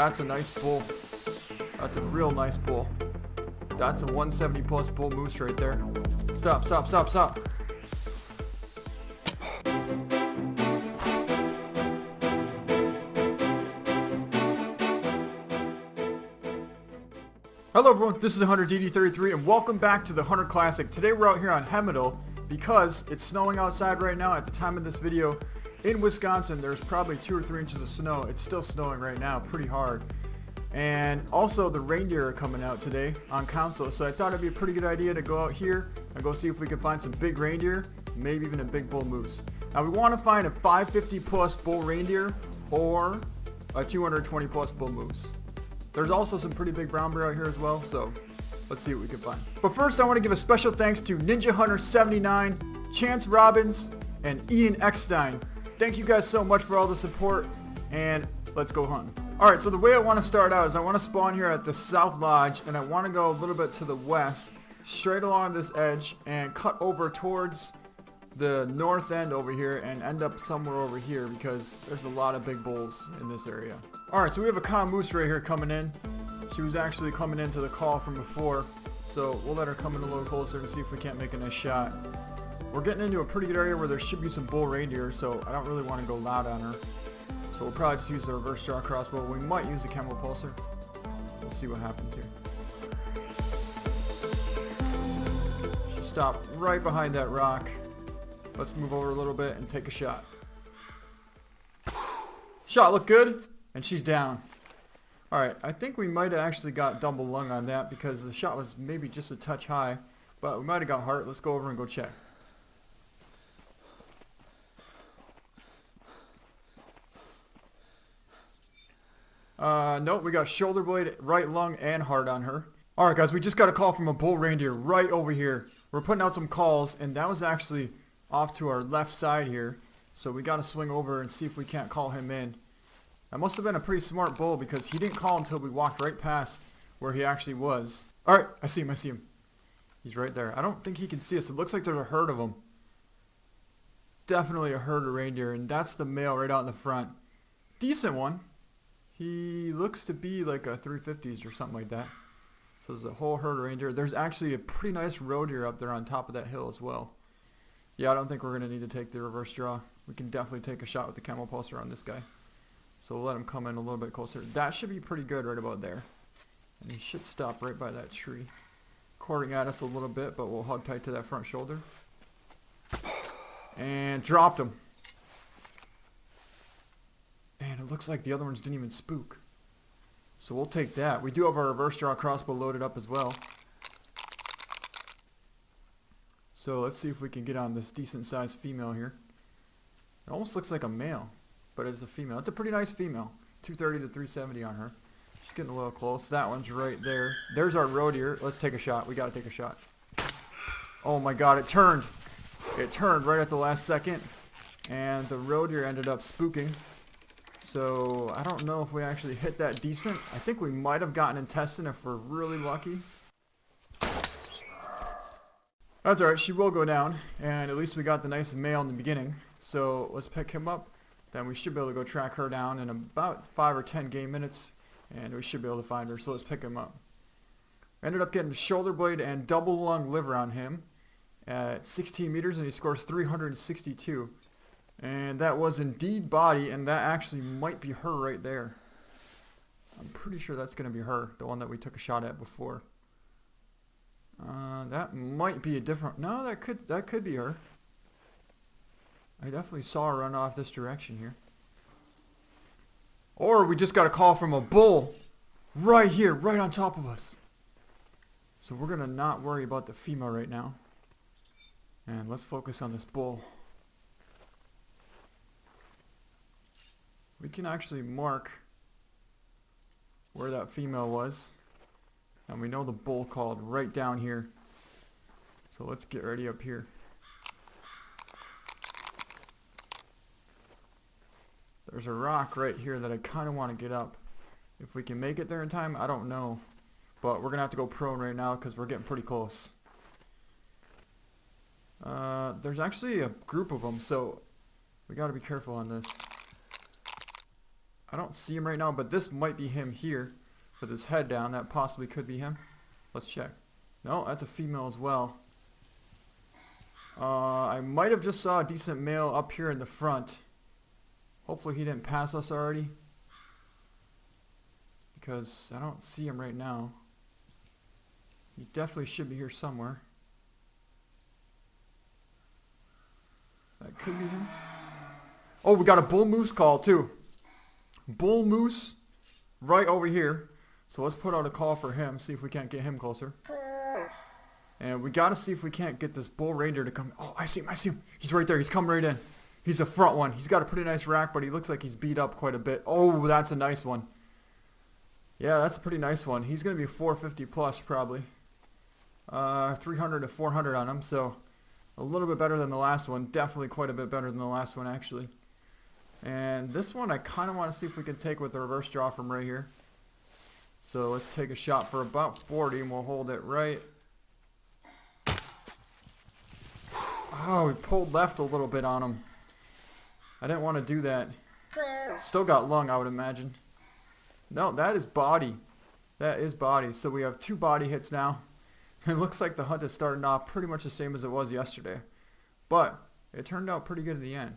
That's a nice bull. That's a real nice bull. That's a 170 plus bull moose right there. Stop, stop, stop, stop. Hello everyone, this is TheHunter DD33 and welcome back to the Hunter Classic. Today we're out here on Hemmeldal because it's snowing outside right now. At the time of this video in Wisconsin, there's probably 2 or 3 inches of snow. It's still snowing right now, pretty hard. And also the reindeer are coming out today on console, so I thought it'd be a pretty good idea to go out here and go see if we can find some big reindeer, maybe even a big bull moose. Now we want to find a 550 plus bull reindeer or a 220 plus bull moose. There's also some pretty big brown bear out here as well, so let's see what we can find. But first I want to give a special thanks to Ninja Hunter 79, Chanc Robbins, and Ian Eckstein. Thank you guys so much for all the support, and let's go hunting. Alright, so the way I want to start out is I want to spawn here at the South Lodge, and I want to go a little bit to the west, straight along this edge, and cut over towards the north end over here and end up somewhere over here because there's a lot of big bulls in this area. Alright, so we have a cow moose right here coming in. She was actually coming into the call from before, so we'll let her come in a little closer and see if we can't make a nice shot. We're getting into a pretty good area where there should be some bull reindeer, so I don't really want to go loud on her. So we'll probably just use the reverse draw crossbow. We might use the camel pulser. We'll see what happens here. She'll stop right behind that rock. Let's move over a little bit and take a shot. Shot looked good, and she's down. Alright, I think we might have actually got double lung on that because the shot was maybe just a touch high, but we might have got heart. Let's go over and go check. Nope, we got shoulder blade, right lung, and heart on her. Alright guys, we just got a call from a bull reindeer right over here. We're putting out some calls, and that was actually off to our left side here. So we got to swing over and see if we can't call him in. That must have been a pretty smart bull because he didn't call until we walked right past where he actually was. Alright, I see him. He's right there. I don't think he can see us. It looks like there's a herd of them. Definitely a herd of reindeer, and that's the male right out in the front. Decent one. He looks to be like a 350s or something like that. So there's a whole herd of reindeer. There's actually a pretty nice road deer up there on top of that hill as well. Yeah, I don't think we're going to need to take the reverse draw. We can definitely take a shot with the camel pulser on this guy. So we'll let him come in a little bit closer. That should be pretty good right about there. And he should stop right by that tree. Quartering at us a little bit, but we'll hug tight to that front shoulder. And dropped him. And it looks like the other ones didn't even spook. So we'll take that. We do have our reverse draw crossbow loaded up as well. So let's see if we can get on this decent sized female here. It almost looks like a male, but it's a female. It's a pretty nice female. 230 to 370 on her. She's getting a little close. That one's right there. There's our roe deer. Let's take a shot. We got to take a shot. Oh my god, it turned. It turned right at the last second. And the roe deer ended up spooking. So I don't know if we actually hit that decent. I think we might have gotten intestine if we're really lucky. That's alright, she will go down, and at least we got the nice male in the beginning. So let's pick him up, then we should be able to go track her down in about 5 or 10 game minutes, and we should be able to find her, so let's pick him up. Ended up getting shoulder blade and double lung liver on him at 16 meters, and he scores 362. And that was indeed body, and that actually might be her right there. I'm pretty sure that's going to be her, the one that we took a shot at before. That might be a different... No, that could be her. I definitely saw her run off this direction here. Or we just got a call from a bull right here, right on top of us. So we're going to not worry about the female right now. And let's focus on this bull. We can actually mark where that female was. And we know the bull called right down here. So let's get ready up here. There's a rock right here that I kind of want to get up. If we can make it there in time, I don't know. But we're going to have to go prone right now because we're getting pretty close. There's actually a group of them, so we got to be careful on this. I don't see him right now, but this might be him here with his head down. That possibly could be him. Let's check. No, that's a female as well. I might have just saw a decent male up here in the front. Hopefully he didn't pass us already, because I don't see him right now. He definitely should be here somewhere. That could be him. Oh, we got a bull moose call too. Bull moose right over here. So let's put out a call for him, see if we can't get him closer. And we gotta see if we can't get this bull reindeer to come. Oh, I see him, I see him. He's right there, he's coming right in. He's the front one. He's got a pretty nice rack, but he looks like he's beat up quite a bit. Oh, that's a nice one. Yeah, that's a pretty nice one. He's gonna be 450 plus probably. 300 to 400 on him, so a little bit better than the last one. Definitely quite a bit better than the last one actually. And this one I kind of want to see if we can take with the reverse draw from right here. So let's take a shot for about 40 and we'll hold it right. Oh, we pulled left a little bit on him. I didn't want to do that. Still got lung, I would imagine. No, that is body. That is body. So we have 2 body hits now. It looks like the hunt is starting off pretty much the same as it was yesterday. But it turned out pretty good in the end.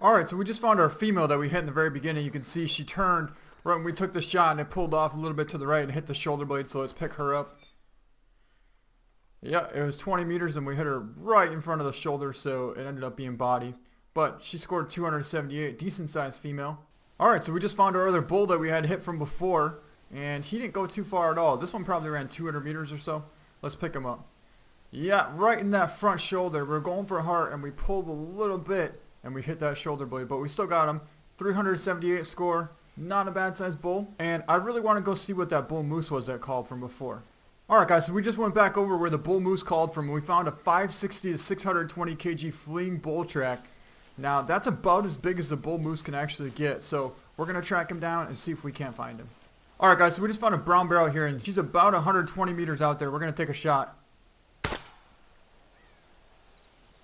Alright, so we just found our female that we hit in the very beginning. You can see she turned right when we took the shot and it pulled off a little bit to the right and hit the shoulder blade. So let's pick her up. Yeah, it was 20 meters and we hit her right in front of the shoulder, so it ended up being body. But she scored 278, decent sized female. Alright, so we just found our other bull that we had hit from before, and he didn't go too far at all. This one probably ran 200 meters or so. Let's pick him up. Yeah, right in that front shoulder. We're going for heart and we pulled a little bit and we hit that shoulder blade, but we still got him. 378 score, not a bad sized bull. And I really want to go see what that bull moose was that called from before. Alright guys, so we just went back over where the bull moose called from and we found a 560 to 620 kg fleeing bull track. Now that's about as big as the bull moose can actually get, so we're going to track him down and see if we can't find him. Alright guys, so we just found a brown barrel here and she's about 120 meters out there. We're going to take a shot.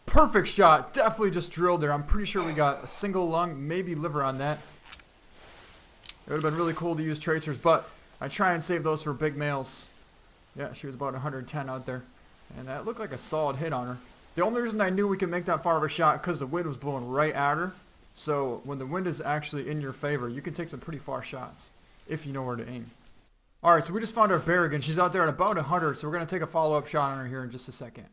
Perfect shot. Definitely just drilled there. I'm pretty sure we got a single lung, maybe liver on that. It would have been really cool to use tracers, but I try and save those for big males. Yeah, she was about 110 out there. And that looked like a solid hit on her. The only reason I knew we could make that far of a shot because the wind was blowing right at her. So when the wind is actually in your favor, you can take some pretty far shots if you know where to aim. Alright, so we just found our bear again. She's out there at about 100, so we're going to take a follow-up shot on her here in just a second.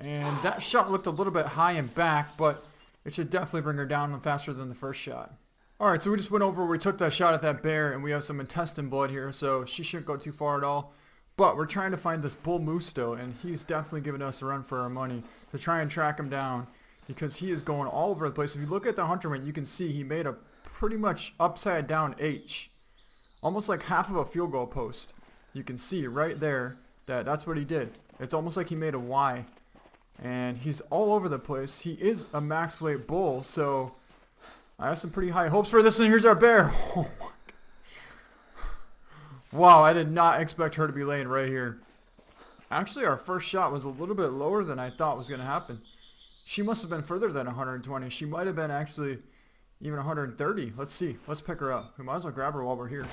And that shot looked a little bit high and back, but it should definitely bring her down faster than the first shot. Alright, so we just went over, we took that shot at that bear, and we have some intestine blood here, so she shouldn't go too far at all. But we're trying to find this bull moose still, and he's definitely giving us a run for our money to try and track him down, because he is going all over the place. If you look at the hunter man, you can see he made a pretty much upside down H. Almost like half of a field goal post. You can see right there that that's what he did. It's almost like he made a Y. And he's all over the place. He is a max weight bull, so I have some pretty high hopes for this. And here's our bear. Oh my God. Wow, I did not expect her to be laying right here. Actually, our first shot was a little bit lower than I thought was going to happen. She must have been further than 120. She might have been actually even 130. Let's see. Let's pick her up. We might as well grab her while we're here.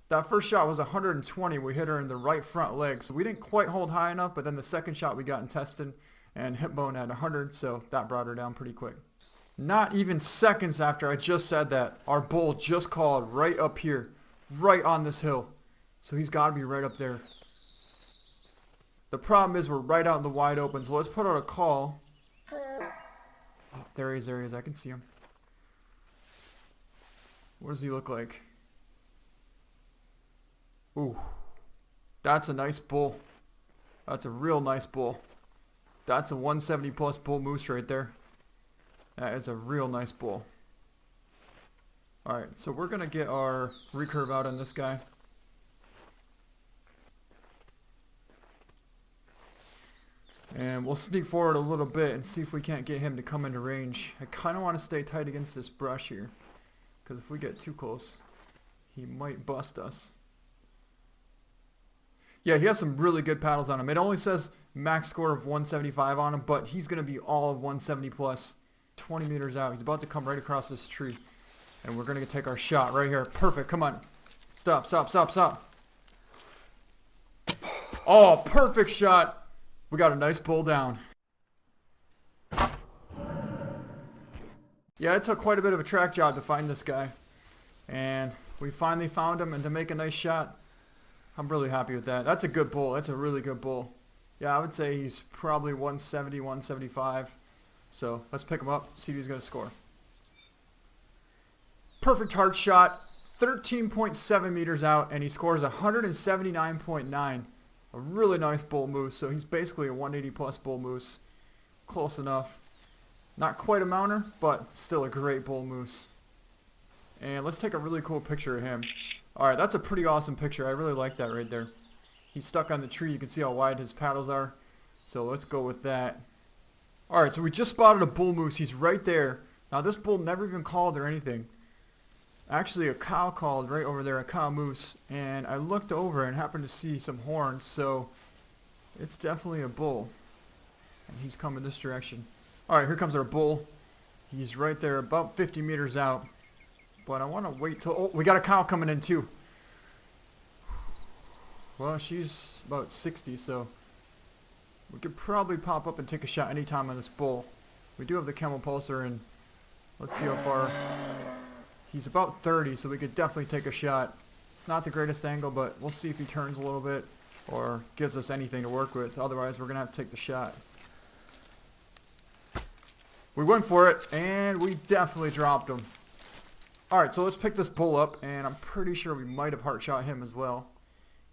That first shot was 120. We hit her in the right front leg. So we didn't quite hold high enough, but then the second shot we got intestine and hip bone at 100, so that brought her down pretty quick. Not even seconds after I just said that, our bull just called right up here, right on this hill. So he's got to be right up there. The problem is we're right out in the wide open, so let's put out a call. Oh, there he is, I can see him. What does he look like? Ooh, that's a nice bull. That's a real nice bull. That's a 170 plus bull moose right there. That is a real nice bull. Alright, so we're going to get our recurve out on this guy. And we'll sneak forward a little bit and see if we can't get him to come into range. I kind of want to stay tight against this brush here, because if we get too close, he might bust us. Yeah, he has some really good paddles on him. It only says max score of 175 on him, but he's going to be all of 170 plus. 20 meters out. He's about to come right across this tree. And we're going to take our shot right here. Perfect. Come on. Stop, stop, stop, stop. Oh, perfect shot. We got a nice bull down. Yeah, it took quite a bit of a track job to find this guy. And we finally found him, and to make a nice shot, I'm really happy with that. That's a good bull. That's a really good bull. Yeah, I would say he's probably 170, 175. So let's pick him up, see if he's going to score. Perfect heart shot, 13.7 meters out, and he scores 179.9. A really nice bull moose. So he's basically a 180 plus bull moose. Close enough. Not quite a mounter, but still a great bull moose. And let's take a really cool picture of him. Alright, that's a pretty awesome picture. I really like that right there. He's stuck on the tree. You can see how wide his paddles are. So let's go with that. Alright, so we just spotted a bull moose. He's right there. Now this bull never even called or anything. Actually, a cow called right over there, a cow moose. And I looked over and happened to see some horns. So it's definitely a bull. And he's coming this direction. Alright, here comes our bull. He's right there about 50 meters out. But I want to wait till... Oh, we got a cow coming in too. Well, she's about 60, so... we could probably pop up and take a shot anytime on this bull. We do have the camel pulsar, and... let's see how far... he's about 30, so we could definitely take a shot. It's not the greatest angle, but we'll see if he turns a little bit. Or gives us anything to work with. Otherwise, we're going to have to take the shot. We went for it, and we definitely dropped him. Alright, so let's pick this bull up, and I'm pretty sure we might have heart shot him as well.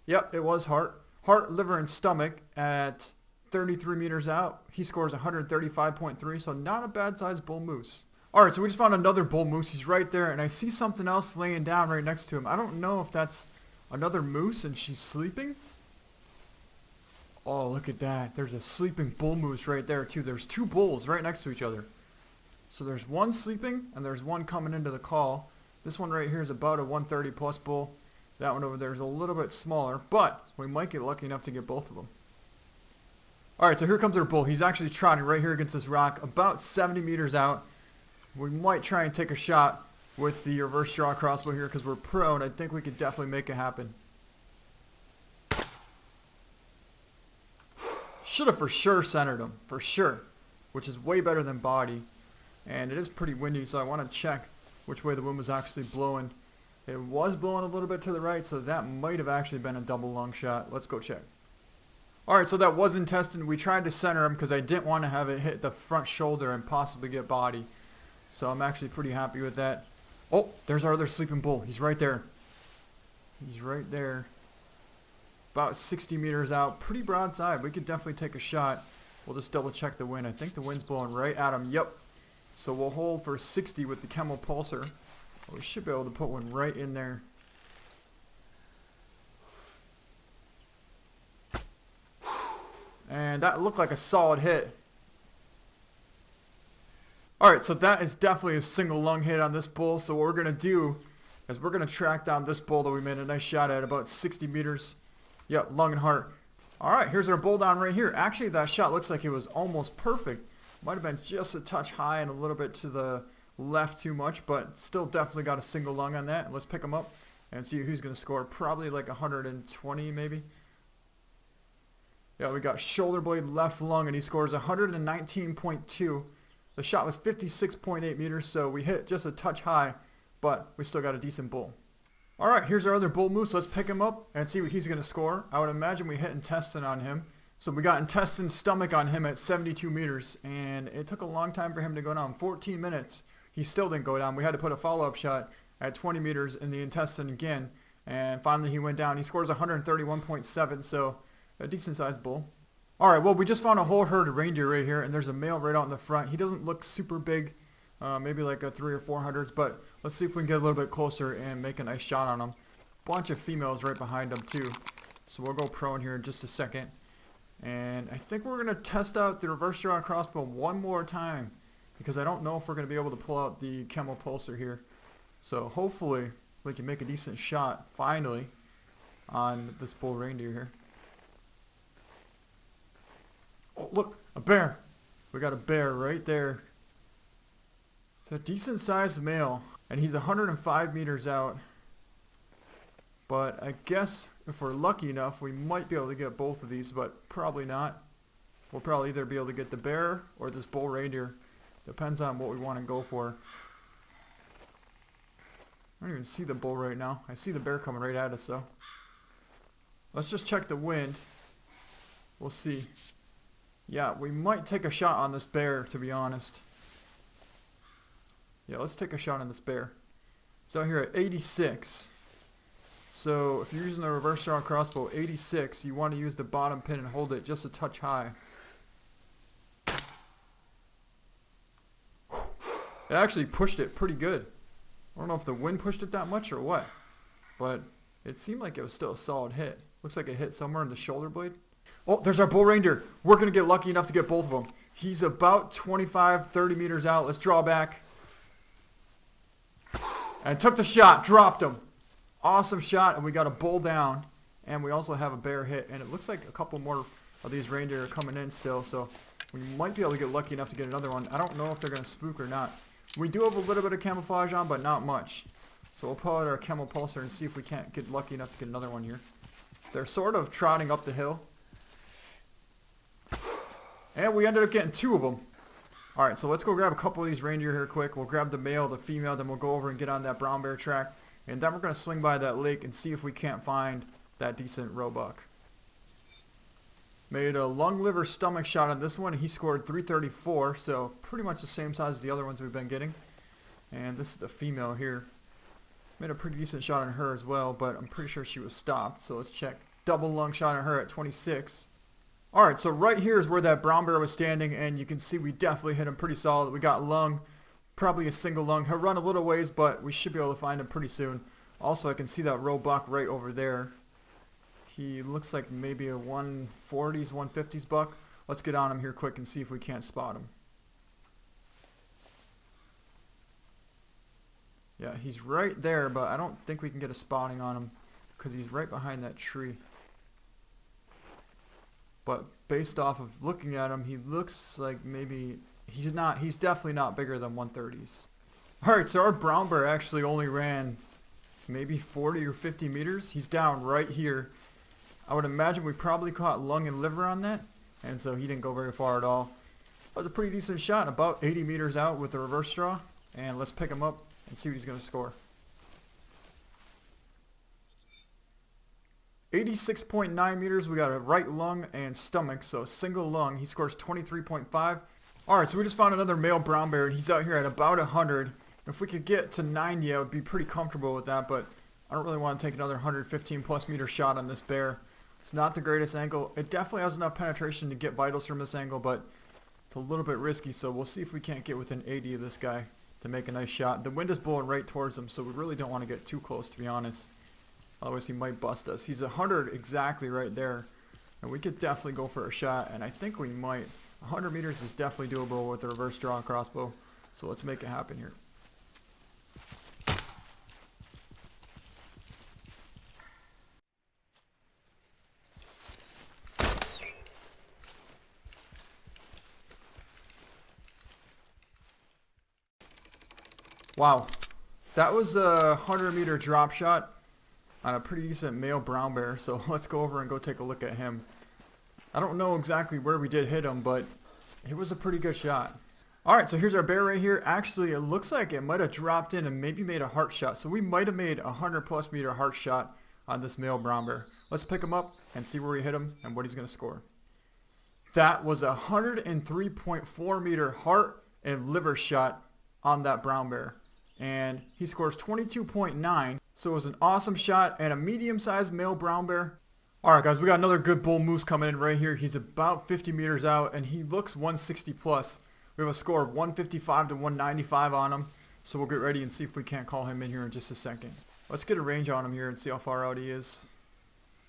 Yep, it was heart. Heart, liver, and stomach at 33 meters out. He scores 135.3, so not a bad sized bull moose. Alright, so we just found another bull moose. He's right there, and I see something else laying down right next to him. I don't know if that's another moose and she's sleeping. Oh, look at that. There's a sleeping bull moose right there too. There's two bulls right next to each other. So there's one sleeping and there's one coming into the call. This one right here is about a 130 plus bull. That one over there is a little bit smaller, but we might get lucky enough to get both of them. Alright, so here comes our bull. He's actually trotting right here against this rock, about 70 meters out. We might try and take a shot with the reverse draw crossbow here because we're pro, and I think we could definitely make it happen. Should have for sure centered him, for sure, which is way better than body. And it is pretty windy, so I want to check which way the wind was actually blowing. It was blowing a little bit to the right, so that might have actually been a double long shot. Let's go check. Alright, so that was intestine. We tried to center him because I didn't want to have it hit the front shoulder and possibly get body. So I'm actually pretty happy with that. Oh, there's our other sleeping bull. He's right there. He's right there. About 60 meters out. Pretty broadside. We could definitely take a shot. We'll just double check the wind. I think the wind's blowing right at him. Yep. So we'll hold for 60 with the camel pulsar. We should be able to put one right in there. And that looked like a solid hit. Alright, so that is definitely a single lung hit on this bull. So what we're going to do is we're going to track down this bull that we made a nice shot at about 60 meters. Yep, lung and heart. Alright, here's our bull down right here. Actually, that shot looks like it was almost perfect. Might have been just a touch high and a little bit to the left too much, but still definitely got a single lung on that. Let's pick him up and see who's going to score. Probably like 120 maybe. Yeah, we got shoulder blade left lung, and he scores 119.2. The shot was 56.8 meters, so we hit just a touch high, but we still got a decent bull. Alright, here's our other bull moose. Let's pick him up and see what he's going to score. I would imagine we hit intestine on him. So we got intestine stomach on him at 72 meters, and it took a long time for him to go down. 14 minutes. He still didn't go down. We had to put a follow-up shot at 20 meters in the intestine again, and finally he went down. He scores 131.7, so a decent-sized bull. Alright, well, we just found a whole herd of reindeer right here, and there's a male right out in the front. He doesn't look super big, maybe like a 300 or 400s, but let's see if we can get a little bit closer and make a nice shot on him. Bunch of females right behind him, too. So we'll go prone here in just a second. And I think we're going to test out the reverse draw crossbow one more time, because I don't know if we're going to be able to pull out the camel pulsar here. So hopefully we can make a decent shot, finally, on this bull reindeer here. Oh, look, a bear. We got a bear right there. It's a decent sized male, and he's 105 meters out. But I guess if we're lucky enough, we might be able to get both of these, but probably not. We'll probably either be able to get the bear or this bull reindeer. Depends on what we want to go for. I don't even see the bull right now. I see the bear coming right at us though. Let's just check the wind. We'll see. Yeah, we might take a shot on this bear, to be honest. Yeah, let's take a shot on this bear. So here at 86. So if you're using the reverse draw crossbow, 86, you want to use the bottom pin and hold it just a touch high. It actually pushed it pretty good. I don't know if the wind pushed it that much or what, but it seemed like it was still a solid hit. Looks like it hit somewhere in the shoulder blade. Oh, there's our bull reindeer. We're going to get lucky enough to get both of them. He's about 25, 30 meters out. Let's draw back. And took the shot. Dropped him. Awesome shot. And we got a bull down. And we also have a bear hit. And it looks like a couple more of these reindeer are coming in still. So we might be able to get lucky enough to get another one. I don't know if they're going to spook or not. We do have a little bit of camouflage on, but not much. So we'll pull out our camo pulsar and see if we can't get lucky enough to get another one here. They're sort of trotting up the hill. And we ended up getting two of them. Alright, so let's go grab a couple of these reindeer here quick. We'll grab the male, the female, then we'll go over and get on that brown bear track. And then we're going to swing by that lake and see if we can't find that decent roebuck. Made a lung, liver, stomach shot on this one. He scored 334, so pretty much the same size as the other ones we've been getting. And this is the female here. Made a pretty decent shot on her as well, but I'm pretty sure she was stopped. So let's check. Double lung shot on her at 26. Alright, so right here is where that brown bear was standing, and you can see we definitely hit him pretty solid. We got lung, probably a single lung. He'll run a little ways, but we should be able to find him pretty soon. Also, I can see that roebuck right over there. He looks like maybe a 140s, 150s buck. Let's get on him here quick and see if we can't spot him. Yeah, he's right there, but I don't think we can get a spotting on him because he's right behind that tree. But based off of looking at him, he looks like maybe he's definitely not bigger than 130s. Alright, so our brown bear actually only ran maybe 40 or 50 meters. He's down right here. I would imagine we probably caught lung and liver on that, and so he didn't go very far at all. That was a pretty decent shot, about 80 meters out with the reverse draw. And let's pick him up and see what he's going to score. 86.9 meters. We got a right lung and stomach, so single lung. He scores 23.5. Alright, so we just found another male brown bear, and he's out here at about 100. If we could get to 90, I would be pretty comfortable with that, but I don't really want to take another 115 plus meter shot on this bear. It's not the greatest angle. It definitely has enough penetration to get vitals from this angle, but it's a little bit risky, so we'll see if we can't get within 80 of this guy to make a nice shot. The wind is blowing right towards him, so we really don't want to get too close, to be honest. Otherwise, he might bust us. He's 100 exactly right there, and we could definitely go for a shot, and I think we might. 100 meters is definitely doable with the reverse draw crossbow, so let's make it happen here. Wow, that was a 100-meter drop shot on a pretty decent male brown bear, so let's go over and go take a look at him. I don't know exactly where we did hit him, but it was a pretty good shot. Alright, so here's our bear right here. Actually, it looks like it might have dropped in and maybe made a heart shot, so we might have made a 100-plus meter heart shot on this male brown bear. Let's pick him up and see where we hit him and what he's going to score. That was a 103.4 meter heart and liver shot on that brown bear. And he scores 22.9, so it was an awesome shot and a medium-sized male brown bear. Alright guys, we got another good bull moose coming in right here. He's about 50 meters out and he looks 160 plus. We have a score of 155 to 195 on him, so we'll get ready and see if we can't call him in here in just a second. Let's get a range on him here and see how far out he is.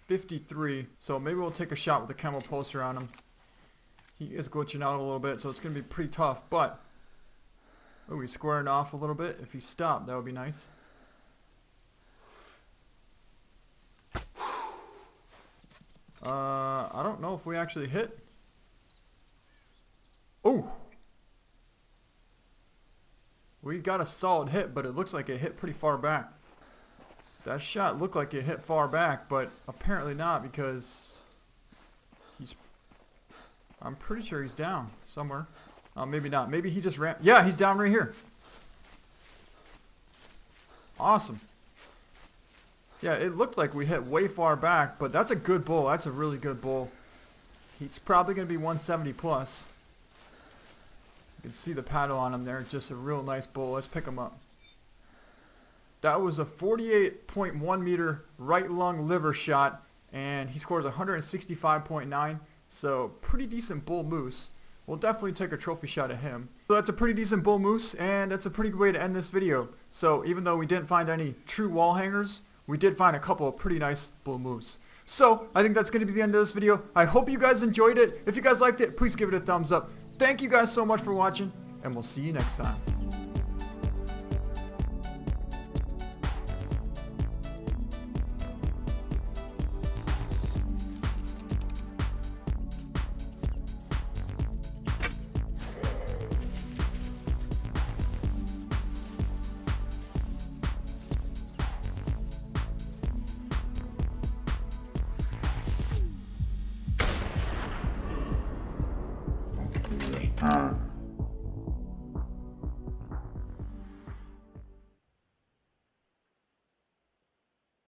53, so maybe we'll take a shot with the camo pulsar on him. He is glitching out a little bit, so it's going to be pretty tough, but oh, he's squaring off a little bit. If he stopped, that would be nice. I don't know if we actually hit. Oh! We got a solid hit, but it looks like it hit pretty far back. That shot looked like it hit far back, but apparently not, because I'm pretty sure he's down somewhere. Maybe not. Maybe he just ran. Yeah, he's down right here. Awesome. Yeah, it looked like we hit way far back, but that's a good bull. That's a really good bull. He's probably going to be 170 plus. You can see the paddle on him there. Just a real nice bull. Let's pick him up. That was a 48.1 meter right lung liver shot, and he scores 165.9. So pretty decent bull moose. We'll definitely take a trophy shot at him. So that's a pretty decent bull moose, and that's a pretty good way to end this video. So even though we didn't find any true wall hangers, we did find a couple of pretty nice bull moose. So I think that's going to be the end of this video. I hope you guys enjoyed it. If you guys liked it, please give it a thumbs up. Thank you guys so much for watching, and we'll see you next time. Ah.